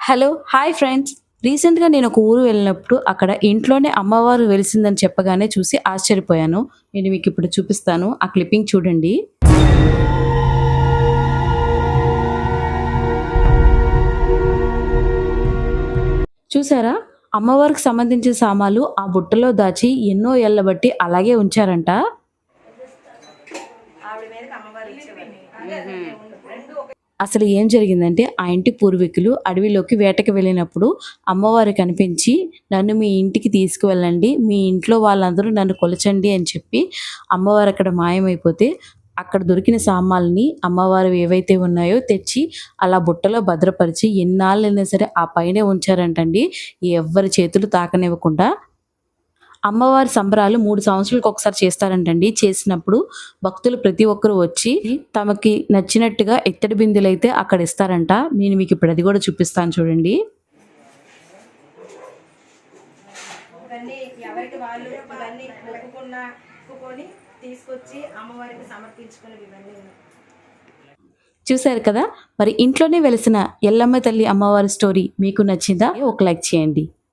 Hello! Hi friends. రీసెంట్‌గా నేను ఒక ఊరు వెళ్ళినప్పుడు అక్కడ ఇంట్లోనే అమ్మవారు వెలిసిందని చెప్పగానే చూసి ఆశ్చర్యపోయాను. నేను మీకిప్పుడు చూపిస్తాను. ఆ క్లిప్పింగ్ చూడండి. చూసారా? అమ్మవారికి సంబంధించిన సామాన్లు ఆ బుట్టలో దాచి ఎన్నో ఏళ్ల బట్టి అలాగే ఉంచారంట. అసలు ఏం జరిగిందంటే, ఆ ఇంటి పూర్వీకులు అడవిలోకి వేటకి వెళ్ళినప్పుడు అమ్మవారు కనిపించి, "నన్ను మీ ఇంటికి తీసుకువెళ్ళండి. మీ ఇంట్లో వాళ్ళందరూ నన్ను కొలచండి" అని చెప్పి అమ్మవారు అక్కడ మాయమైపోతే, అక్కడ దొరికిన సామాల్ని అమ్మవారివి ఏవైతే ఉన్నాయో తెచ్చి అలా బుట్టలో భద్రపరిచి ఎన్నాళ్ళైనా సరే ఆ పైనే ఉంచారంటండి. ఎవ్వరి చేతులు తాకనివ్వకుండా. అమ్మవారి సంబరాలు 3 సంవత్సరాలకు ఒకసారి చేస్తారంటండి. చేసినప్పుడు భక్తులు ప్రతి ఒక్కరు వచ్చి తమకి నచ్చినట్టుగా ఇత్తడి బిందెలైతే అక్కడ ఇస్తారంట. నేను మీకు ఇప్పుడు అది కూడా చూపిస్తాను చూడండి. ఇవన్నీ ఎవరికి వాళ్ళు ఇవన్నీ మొక్కుకొని తీసుకొచ్చి అమ్మవారికి సమర్పించుకునేవి ఇవన్నీ. చూశారు కదా! మరి ఇంట్లోనే వెలిసిన ఎల్లమ్మ తల్లి అమ్మవారి స్టోరీ మీకు నచ్చిందా? ఒక లైక్ చేయండి.